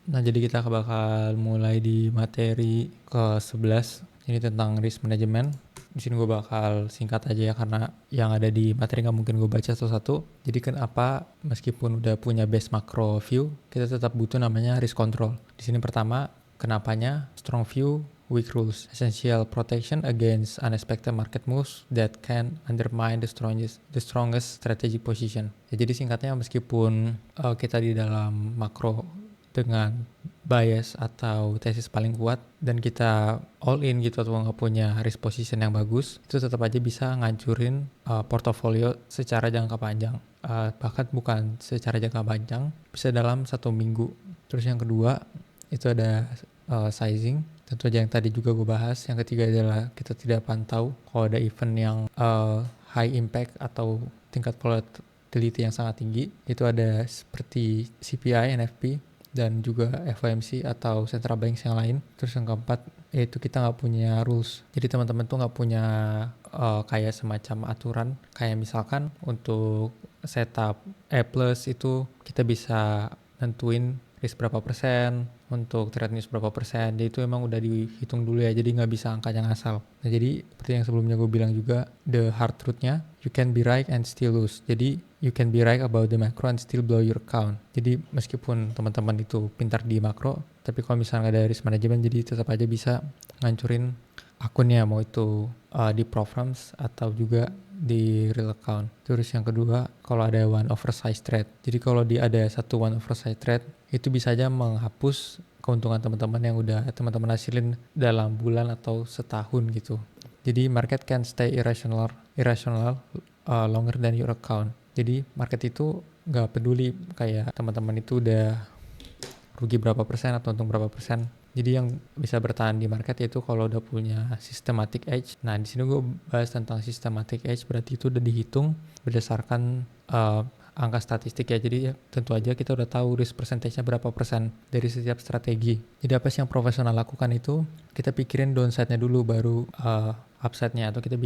Nah, jadi kita bakal mulai di materi ke-11. Ini tentang risk management. Di sini gue bakal singkat aja ya, karena yang ada di materi nggak mungkin gue baca satu-satu. Jadi kenapa meskipun udah punya base macro view, kita tetap butuh namanya risk control. Di sini pertama, kenapanya strong view, weak rules, essential protection against unexpected market moves that can undermine the strongest strategic position. Ya, jadi singkatnya meskipun kita di dalam makro dengan bias atau tesis paling kuat dan kita all in gitu atau nggak punya risk position yang bagus, itu tetap aja bisa ngancurin portofolio secara jangka panjang. Bahkan bukan secara jangka panjang, bisa dalam 1 minggu. Terus yang kedua itu ada sizing. Tentu aja yang tadi juga gue bahas. Yang ketiga adalah kita tidak pantau kalau ada event yang high impact atau tingkat volatility yang sangat tinggi. Itu ada seperti CPI, NFP, dan juga FOMC atau central banks yang lain. Terus yang keempat yaitu kita nggak punya rules. Jadi teman-teman tuh nggak punya kayak semacam aturan. Kayak misalkan untuk setup A plus itu kita bisa nentuin risk berapa persen, untuk trade news berapa persen. Jadi itu emang udah dihitung dulu ya, jadi nggak bisa angka yang asal. Nah, jadi seperti yang sebelumnya gue bilang juga, the hard truth-nya, you can be right and still lose. Jadi you can be right about the macro and still blow your account. Jadi meskipun teman-teman itu pintar di makro, tapi kalau misalnya nggak ada risk management, jadi tetap aja bisa ngancurin akunnya, mau itu di Proframs atau juga di real account. Terus yang kedua, kalau ada one oversized trade. Jadi kalau ada satu one oversized trade, itu bisa aja menghapus keuntungan teman-teman yang udah teman-teman hasilin dalam bulan atau setahun gitu. Jadi market can stay irrational longer than your account. Jadi market itu nggak peduli kayak teman-teman itu udah rugi berapa persen atau untung berapa persen. Jadi yang bisa bertahan di market yaitu kalau udah punya systematic edge. Nah, di sini gue bahas tentang systematic edge, berarti itu udah dihitung berdasarkan angka statistik ya. Jadi ya, tentu aja kita udah tahu risk percentage-nya berapa persen dari setiap strategi. Jadi apa sih yang profesional lakukan itu? Kita pikirin downside-nya dulu, baru upside-nya, atau kita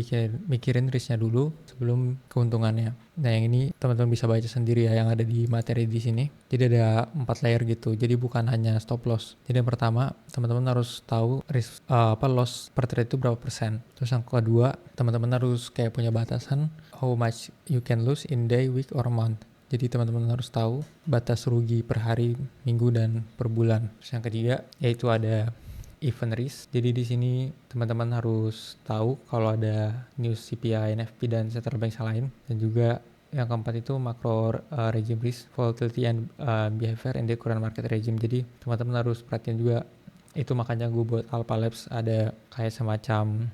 mikirin risk-nya dulu sebelum keuntungannya. Nah, yang ini teman-teman bisa baca sendiri ya, yang ada di materi di sini. Jadi ada 4 layer gitu. Jadi bukan hanya stop loss. Jadi yang pertama, teman-teman harus tahu risk loss per trade itu berapa persen. Terus yang kedua, teman-teman harus kayak punya batasan how much you can lose in day, week, or month. Jadi teman-teman harus tahu batas rugi per hari, minggu, dan per bulan. Terus yang ketiga, yaitu ada event risk. Jadi di sini teman-teman harus tahu kalau ada news CPI, NFP, dan central bank lain. Dan juga yang keempat itu macro regime risk, volatility and behavior in the current market regime. Jadi teman-teman harus perhatiin juga. Itu makanya gue buat Alpha Labs ada kayak semacam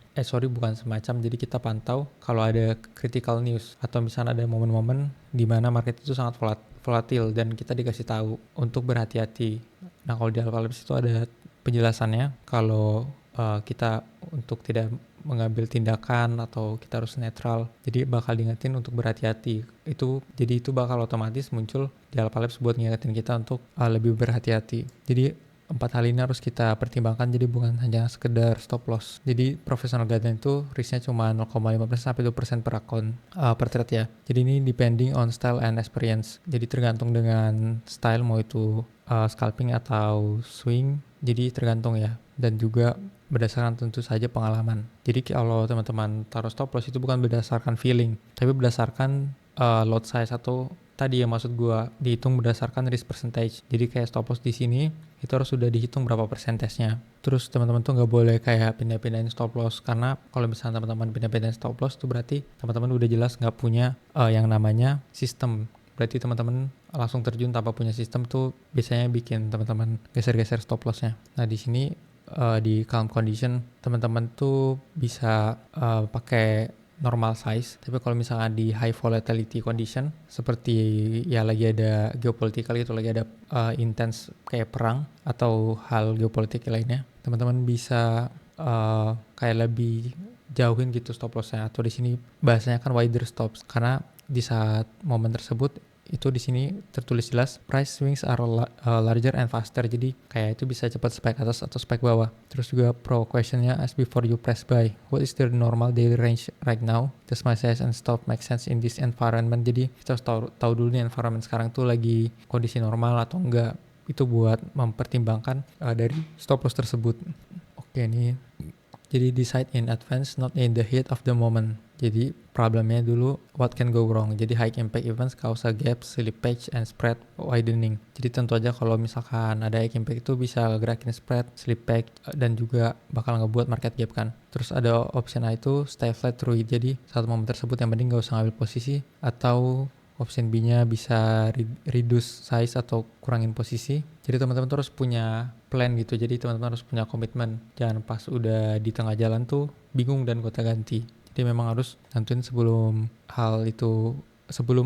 bukan semacam, jadi kita pantau kalau ada critical news atau misalnya ada momen-momen di mana market itu sangat volatil dan kita dikasih tahu untuk berhati-hati. Nah, kalau di Alpha Labs itu ada penjelasannya kalau kita untuk tidak mengambil tindakan atau kita harus netral. Jadi bakal diingetin untuk berhati-hati. Jadi itu bakal otomatis muncul di Alpha Labs buat ngingetin kita untuk lebih berhati-hati. Jadi 4 hal ini harus kita pertimbangkan, jadi bukan hanya sekedar stop loss. Jadi professional guideline itu risknya cuma 0,5% sampai 2% per akun per trade ya. Jadi ini depending on style and experience. Jadi tergantung dengan style, mau itu scalping atau swing. Jadi tergantung ya. Dan juga berdasarkan tentu saja pengalaman. Jadi kalau teman-teman taruh stop loss itu bukan berdasarkan feeling, tapi berdasarkan lot size atau tadi ya, maksud gue dihitung berdasarkan risk percentage. Jadi kayak stop loss di sini itu harus sudah dihitung berapa persentasenya. Terus teman-teman tuh nggak boleh kayak pindah-pindahin stop loss, karena kalau misalnya teman-teman pindah-pindahin stop loss itu berarti teman-teman udah jelas nggak punya yang namanya sistem. Berarti teman-teman langsung terjun tanpa punya sistem tuh biasanya bikin teman-teman geser-geser stop lossnya. Nah, di sini di calm condition teman-teman tuh bisa pakai normal size, tapi kalau misalnya di high volatility condition seperti ya lagi ada geopolitikal gitu, lagi ada intense kayak perang atau hal geopolitik lainnya, teman-teman bisa kayak lebih jauhin gitu stop lossnya, atau di sini bahasanya kan wider stops, karena di saat momen tersebut itu di sini tertulis jelas price swings are larger and faster. Jadi kayak itu bisa cepat spike atas atau spike bawah. Terus juga pro questionnya, as before you press buy, what is the normal daily range right now? Does my size and stop make sense in this environment? Jadi kita harus tahu dulu nih environment sekarang tuh lagi kondisi normal atau enggak. itu buat mempertimbangkan dari stop loss tersebut. Oke nih, jadi decide in advance, not in the heat of the moment. Jadi problemnya dulu what can go wrong. Jadi high impact events cause a gap, slippage, and spread widening. Jadi tentu aja kalau misalkan ada high impact itu bisa gerakin spread, slippage, dan juga bakal ngebuat market gap kan. Terus ada option A itu stay flat through it. Jadi saat momen tersebut yang penting gak usah ngambil posisi, atau option B-nya bisa reduce size atau kurangin posisi. Jadi teman-teman terus punya plan gitu. Jadi teman-teman harus punya komitmen. Jangan pas udah di tengah jalan tuh bingung dan gonta-ganti. Jadi memang harus nentuin sebelum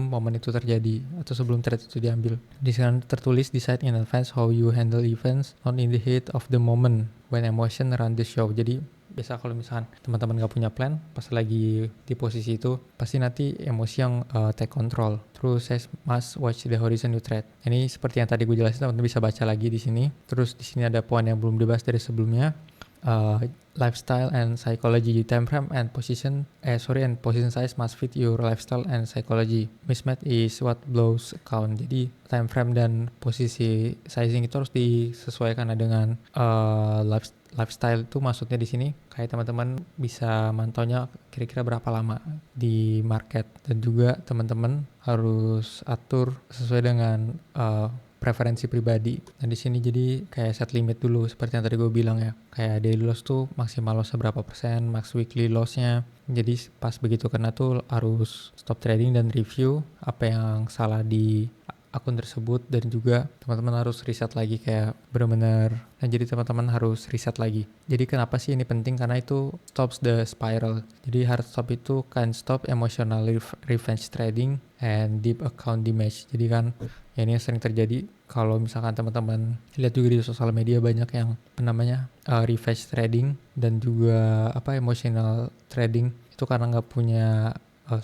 momen itu terjadi atau sebelum trade itu diambil. Di sana tertulis decide in advance how you handle events, not in the heat of the moment when emotion run the show. Jadi biasa kalau misalkan teman-teman gak punya plan, pas lagi di posisi itu pasti nanti emosi yang take control. Terus saya must watch the horizon you trade. Ini seperti yang tadi gue jelasin, teman-teman bisa baca lagi di sini. Terus di sini ada poin yang belum dibahas dari sebelumnya. Lifestyle and psychology, time frame and position size must fit your lifestyle and psychology. Mismatch is what blows account. Jadi time frame dan posisi sizing itu harus disesuaikan dengan lifestyle. Itu maksudnya di sini kayak teman-teman bisa mantaunya kira-kira berapa lama di market, dan juga teman-teman harus atur sesuai dengan preferensi pribadi. Nah di sini jadi kayak set limit dulu seperti yang tadi gue bilang ya. Kayak daily loss tuh maksimal lossnya berapa persen, max weekly lossnya. Jadi pas begitu kena tuh harus stop trading dan review apa yang salah di akun tersebut, dan juga teman-teman harus riset lagi kayak benar-benar. Nah jadi teman-teman harus riset lagi. Jadi kenapa sih ini penting? Karena itu stops the spiral. Jadi hard stop itu can stop emotional revenge trading and deep account damage. Jadi kan ya ini yang sering terjadi kalau misalkan teman-teman lihat juga di sosial media banyak yang revenge trading dan juga emotional trading itu karena nggak punya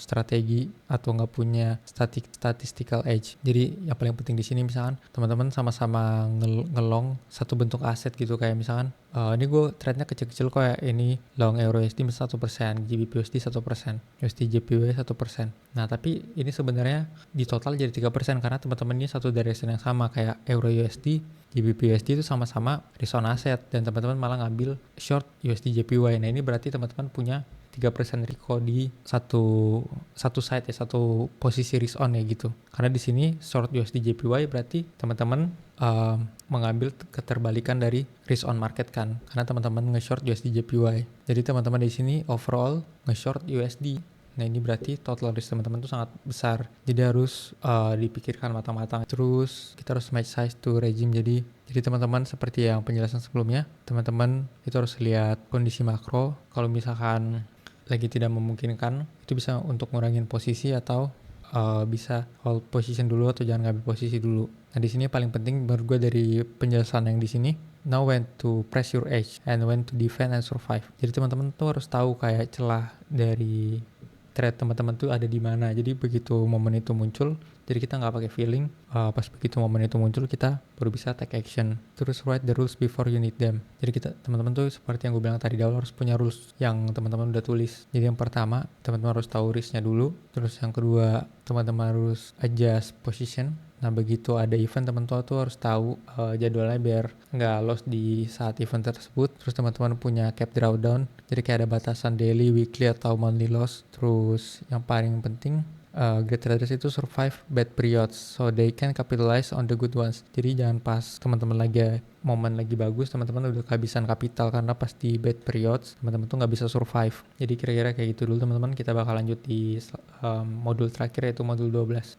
strategi atau nggak punya statistical edge. Jadi yang paling penting di sini misalkan teman-teman sama-sama ngelong satu bentuk aset gitu, kayak misalkan ini gue trade-nya kecil-kecil kok ya, ini long Euro USD 1%, GBP USD 1%, USD JPY 1%. Nah tapi ini sebenarnya di total jadi 3% karena teman-teman ini satu direction yang sama, kayak Euro USD, GBP USD itu sama-sama risk on asset, dan teman-teman malah ngambil short USD JPY. Nah ini berarti teman-teman punya 3% Rico di satu side ya, satu posisi risk on ya gitu. Karena di sini short USD JPY berarti teman-teman mengambil keterbalikan dari risk on market kan. Karena teman-teman nge-short USD JPY. Jadi teman-teman di sini overall nge-short USD. Nah ini berarti total risk teman-teman itu sangat besar. Jadi harus dipikirkan matang-matang. Terus kita harus match size to regime. Jadi teman-teman seperti yang penjelasan sebelumnya, teman-teman itu harus lihat kondisi makro. Kalau misalkan lagi tidak memungkinkan, itu bisa untuk ngurangin posisi atau bisa hold position dulu atau jangan ngambil posisi dulu. Nah di sini paling penting menurut gue dari penjelasan yang di sini, know when to press your edge and when to defend and survive. Jadi teman-teman tuh harus tahu kayak celah dari trade teman-teman tuh ada di mana. Jadi begitu momen itu muncul, jadi kita nggak pakai feeling. Pas begitu momen itu muncul kita baru bisa take action. Terus write the rules before you need them. Jadi kita teman-teman tuh seperti yang gue bilang tadi di awal harus punya rules yang teman-teman udah tulis. Jadi yang pertama teman-teman harus tahu risknya dulu. Terus yang kedua teman-teman harus adjust position. Nah begitu ada event teman-teman tuh harus tahu jadwalnya biar nggak loss di saat event tersebut. Terus teman-teman punya cap drawdown, jadi kayak ada batasan daily, weekly atau monthly loss. Terus yang paling penting great traders itu survive bad periods so they can capitalize on the good ones. Jadi jangan pas teman-teman lagi momen lagi bagus teman-teman udah kehabisan kapital, karena pas di bad periods teman-teman tuh nggak bisa survive. Jadi kira-kira kayak gitu dulu teman-teman. Kita bakal lanjut di modul terakhir yaitu modul 12.